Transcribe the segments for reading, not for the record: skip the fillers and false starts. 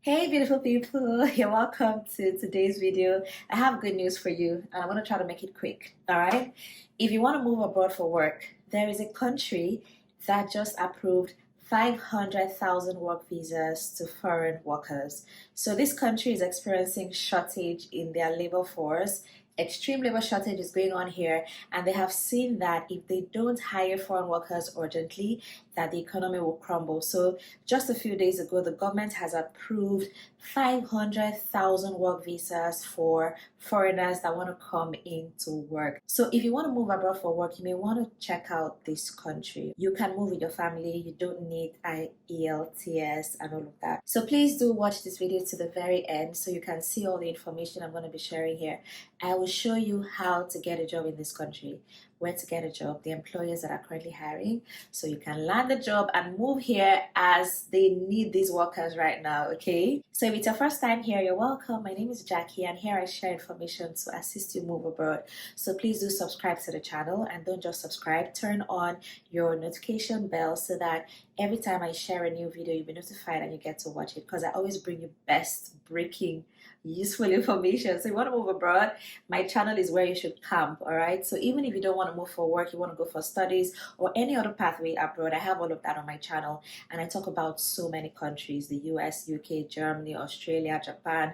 Hey beautiful people, you're welcome to today's video. I have good news for you and I want to try to make it quick. All right. If you want to move abroad for work, there is a country that just approved 500,000 work visas to foreign workers. So this country is experiencing shortage in their labor force. Extreme labor shortage is going on here, and they have seen that if they don't hire foreign workers urgently, that the economy will crumble. So just a few days ago, the government has approved 500,000 work visas for foreigners that want to come into work. So if you want to move abroad for work, you may want to check out this country. You can move with your family. You don't need IELTS and all of that. So please do watch this video to the very end so you can see all the information I'm going to be sharing here. I will show you how to get a job in this country, where to get a job, the employers that are currently hiring, so you can land the job and move here as they need these workers right now, okay? So if it's your first time here, you're welcome. My name is Jackie, and here I share information to assist you move abroad. So please do subscribe to the channel, and don't just subscribe, turn on your notification bell so that every time I share a new video, you'll be notified and you get to watch it, because I always bring you best breaking useful information. So you want to move abroad, my channel is where you should camp. All right, so even if you don't want to move for work, you want to go for studies or any other pathway abroad, I have all of that on my channel, and I talk about so many countries: the US, UK, Germany, Australia, Japan,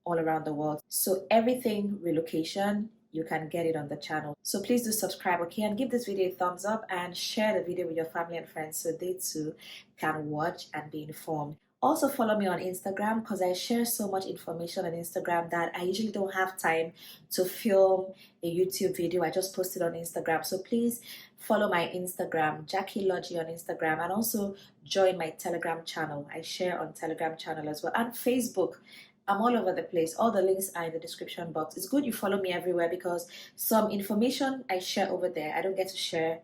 all around the world. So everything relocation, you can get it on the channel. So please do subscribe, okay, and give this video a thumbs up and share the video with your family and friends so they too can watch and be informed. Also follow me on Instagram, because I share so much information on Instagram that I usually don't have time to film a YouTube video. I just post it on Instagram. So please follow my Instagram, Jackie Logie on Instagram, and also join my Telegram channel. I share on Telegram channel as well, and Facebook. I'm all over the place. All the links are in the description box. It's good you follow me everywhere, because some information I share over there, I don't get to share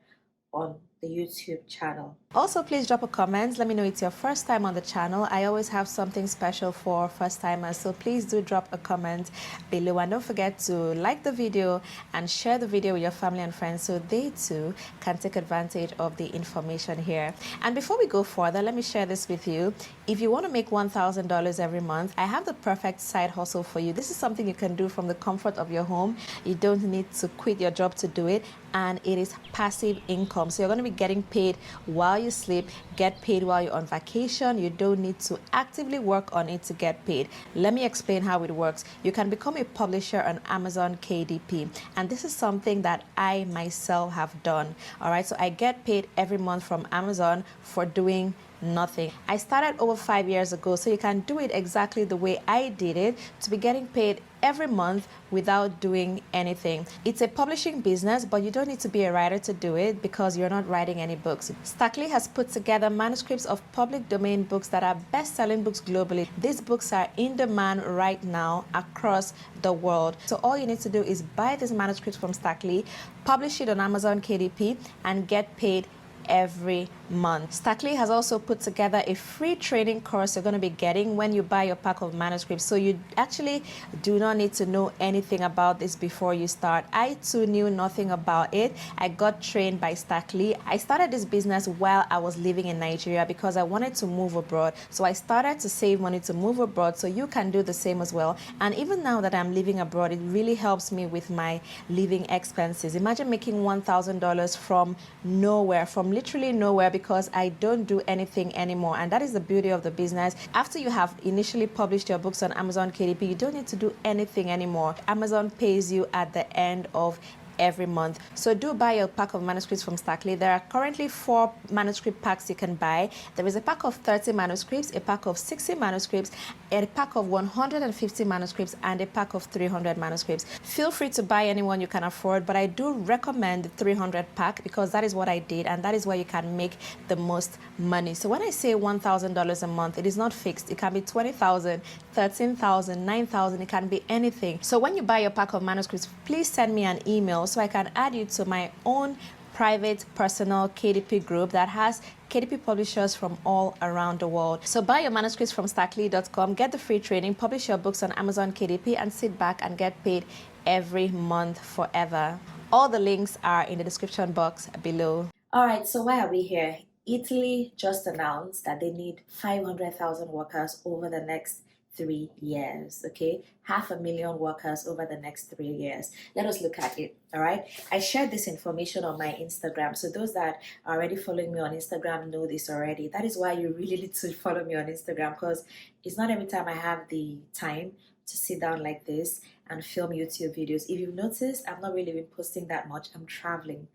on the YouTube channel. Also, please drop a comment. Let me know it's your first time on the channel. I always have something special for first timers, so please do drop a comment below, and don't forget to like the video and share the video with your family and friends so they too can take advantage of the information here. And before we go further, let me share this with you. If you want to make $1,000 every month, I have the perfect side hustle for you. This is something you can do from the comfort of your home. You don't need to quit your job to do it, and it is passive income. So you're going to be getting paid while you sleep, get paid while you're on vacation. You don't need to actively work on it to get paid. Let me explain how it works. You can become a publisher on Amazon KDP, and this is something that I myself have done. All right, so I get paid every month from Amazon for doing nothing. I started over 5 years ago, so you can do it exactly the way I did it, to be getting paid every month without doing anything. It's a publishing business, but you don't need to be a writer to do it, because you're not writing any books. Stackley has put together manuscripts of public domain books that are best-selling books globally. These books are in demand right now across the world. So all you need to do is buy these manuscripts from Stackley, publish it on Amazon KDP, and get paid every month. Stackley has also put together a free training course you're going to be getting when you buy your pack of manuscripts. So you actually do not need to know anything about this before you start. I too knew nothing about it. I got trained by Stackley. I started this business while I was living in Nigeria because I wanted to move abroad. So I started to save money to move abroad, so you can do the same as well. And even now that I'm living abroad, it really helps me with my living expenses. Imagine making $1,000 from nowhere, from literally nowhere, because I don't do anything anymore. And that is the beauty of the business. After you have initially published your books on Amazon KDP, you don't need to do anything anymore. Amazon pays you at the end of every month. So do buy a pack of manuscripts from Stackley. There are currently 4 manuscript packs you can buy. There is a pack of 30 manuscripts, a pack of 60 manuscripts, a pack of 150 manuscripts, and a pack of 300 manuscripts. Feel free to buy any one you can afford, but I do recommend the 300 pack, because that is what I did, and that is where you can make the most money. So when I say $1,000 a month, it is not fixed. It can be $20,000, $13,000, $9,000. It can be anything. So when you buy your pack of manuscripts, please send me an email so I can add you to my own private personal KDP group that has KDP publishers from all around the world. So buy your manuscripts from stackley.com, get the free training, publish your books on Amazon KDP, and sit back and get paid every month forever. All the links are in the description box below. All right, so why are we here? Italy just announced that they need 500,000 workers over the next 3 years. Okay, 500,000 workers over the next 3 years. Let us look at it. All right, I shared this information on my Instagram, so those that are already following me on Instagram know this already. That is why you really need to follow me on Instagram, because it's not every time I have the time to sit down like this and film YouTube videos. If you've noticed, I've not really been posting that much. I'm traveling.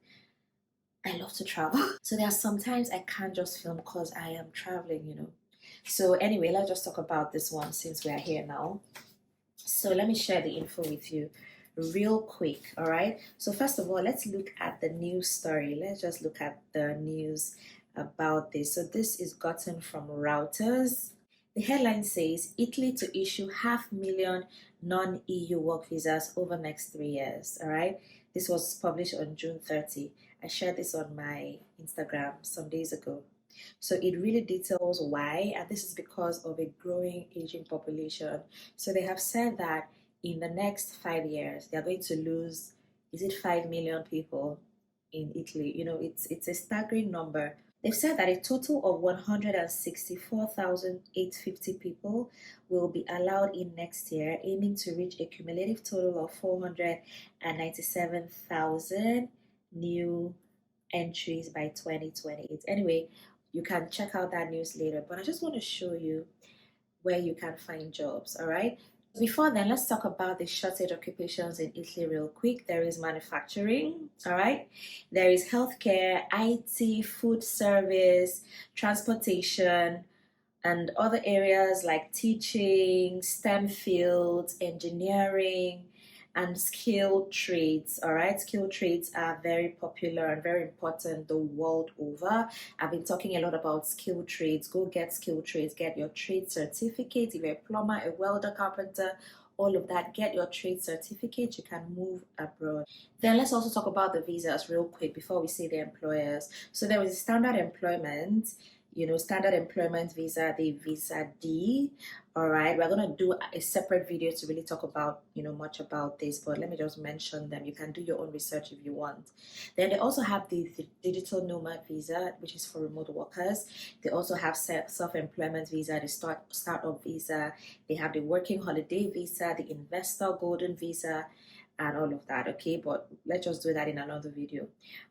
I love to travel. So there are sometimes I can't just film because I am traveling. So anyway, let's just talk about this one since we are here now. So let me share the info with you real quick, all right? So first of all, let's look at the news story. Let's just look at the news about this. So this is gotten from Reuters. The headline says Italy to issue 500,000 non-EU work visas over next 3 years. All right. This was published on June 30. I shared this on my Instagram some days ago. So it really details why, and this is because of a growing aging population. So they have said that in the next 5 years, they're going to lose, is it 5 million people in Italy? It's a staggering number. They've said that a total of 164,850 people will be allowed in next year, aiming to reach a cumulative total of 497,000 new entries by 2028. Anyway, you can check out that news later, but I just want to show you where you can find jobs, all right? Before then, let's talk about the shortage occupations in Italy real quick. There is manufacturing, all right? There is healthcare, IT, food service, transportation, and other areas like teaching, STEM fields, engineering, and skilled trades. All right, skilled trades are very popular and very important the world over. I've been talking a lot about skilled trades. Go get skilled trades, get your trade certificate. If you're a plumber, a welder, carpenter, all of that, get your trade certificate. You can move abroad. Then let's also talk about the visas real quick before we see the employers. So there is standard employment, standard employment visa, the visa D. All right, we're going to do a separate video to really talk about, much about this, but let me just mention them. You can do your own research if you want. Then they also have the digital nomad visa, which is for remote workers. They also have self-employment visa, the startup visa. They have the working holiday visa, the investor golden visa, and all of that. Okay, but let's just do that in another video.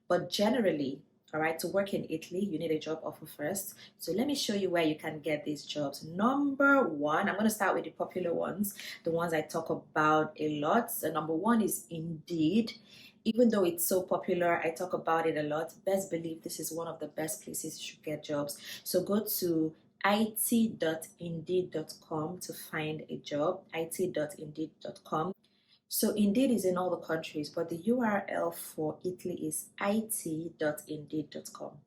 But generally, all right, to work in Italy, you need a job offer first. So let me show you where you can get these jobs. Number one, I'm going to start with the popular ones, the ones I talk about a lot. So number one is Indeed. Even though it's so popular, I talk about it a lot. Best believe this is one of the best places you should get jobs. So go to it.indeed.com to find a job, it.indeed.com. So Indeed is in all the countries, but the URL for Italy is it.indeed.com.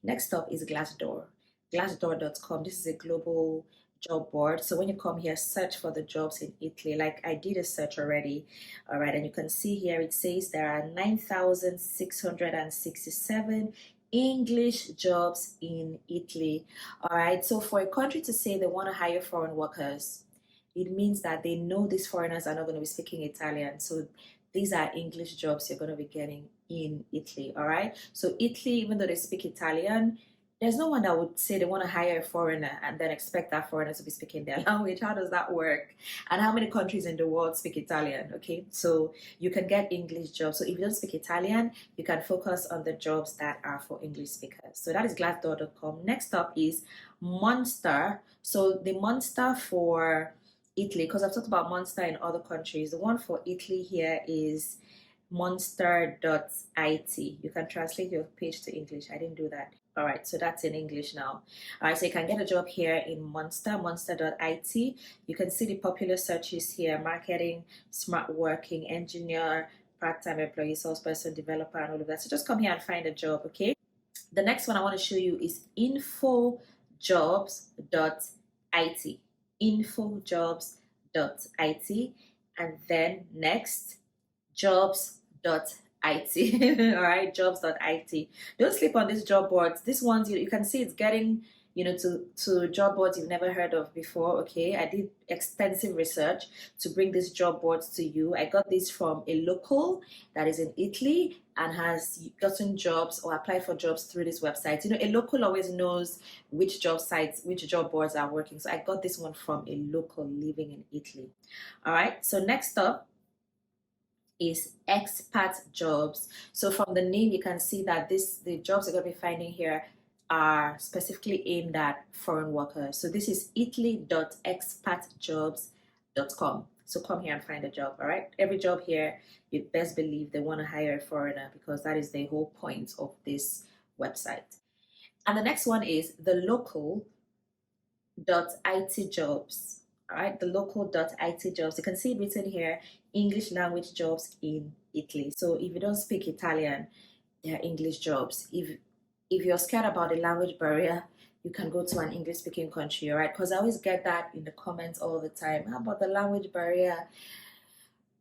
Next up is Glassdoor. Glassdoor.com. This is a global job board. So when you come here, search for the jobs in Italy. Like I did a search already. All right, and you can see here it says there are 9,667 English jobs in Italy. All right, so for a country to say they want to hire foreign workers, it means that they know these foreigners are not going to be speaking Italian. So these are English jobs you're going to be getting in Italy, all right? So Italy, even though they speak Italian, there's no one that would say they want to hire a foreigner and then expect that foreigner to be speaking their language. How does that work? And how many countries in the world speak Italian, okay? So you can get English jobs. So if you don't speak Italian, you can focus on the jobs that are for English speakers. So that is glassdoor.com. Next up is Monster. So the Monster for Italy, because I've talked about Monster in other countries. The one for Italy here is monster.it. You can translate your page to English. I didn't do that. All right, so that's in English now. All right, so you can get a job here in monster.it. You can see the popular searches here: marketing, smart working, engineer, part-time employee, salesperson, developer, and all of that. So just come here and find a job, okay? The next one I want to show you is infojobs.it. infojobs.it, and then next jobs.it. All right, jobs.it. Don't sleep on these job boards. These ones you can see it's getting to job boards you've never heard of before. Okay, I did extensive research to bring these job boards to you. I got this from a local that is in Italy and has gotten jobs or applied for jobs through this website. A local always knows which job sites, which job boards are working. So I got this one from a local living in Italy. All right, so next up is expat jobs. So from the name, you can see that the jobs you're going to be finding here are specifically aimed at foreign workers. So this is italy.expatjobs.com. So come here and find a job, all right? Every job here, you best believe they want to hire a foreigner because that is the whole point of this website. And the next one is the local.itjobs. All right, the local.itjobs. You can see it written here, English language jobs in Italy. So if you don't speak Italian, there are English jobs. If you're scared about the language barrier, you can go to an English speaking country, all right? Because I always get that in the comments all the time. How about the language barrier?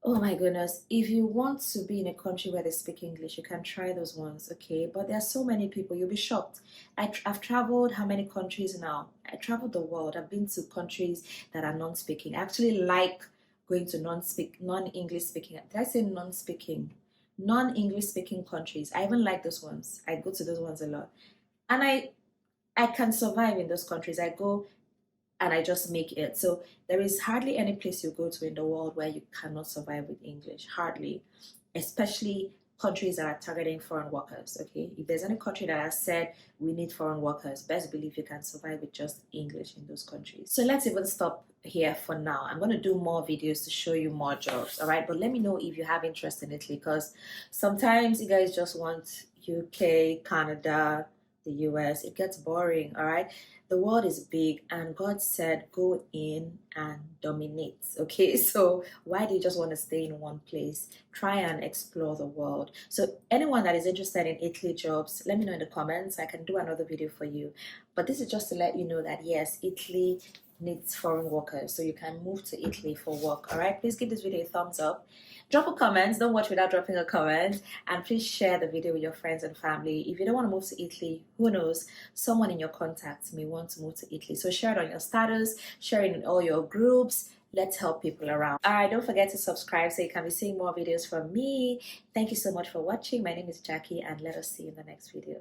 Oh my goodness. If you want to be in a country where they speak English, you can try those ones, okay? But there are so many people, you'll be shocked. I've traveled how many countries now? I traveled the world. I've been to countries that are non-speaking. I actually like going to non-English speaking. Did I say non-speaking? Non-English speaking countries. I even like those ones. I go to those ones a lot. And I can survive in those countries. I go and I just make it. So there is hardly any place you go to in the world where you cannot survive with English. Hardly, especially countries that are targeting foreign workers. Okay, if there's any country that has said we need foreign workers, best believe you can survive with just English in those countries. So let's even stop here for now. I'm going to do more videos to show you more jobs, all right? But let me know if you have interest in Italy, because sometimes you guys just want UK, Canada, the US. It gets boring, all right? The world is big and God said go in and dominate. Okay, so why do you just want to stay in one place? Try and explore the world. So anyone that is interested in Italy jobs, let me know in the comments. I can do another video for you. But this is just to let you know that yes, Italy needs foreign workers, so you can move to Italy for work. All right, please give this video a thumbs up. Drop a comment. Don't watch without dropping a comment. And please share the video with your friends and family. If you don't want to move to Italy, who knows? Someone in your contacts may want to move to Italy. So share it on your status, share it in all your groups. Let's help people around. All right, don't forget to subscribe so you can be seeing more videos from me. Thank you so much for watching. My name is Jackie, and let us see you in the next video.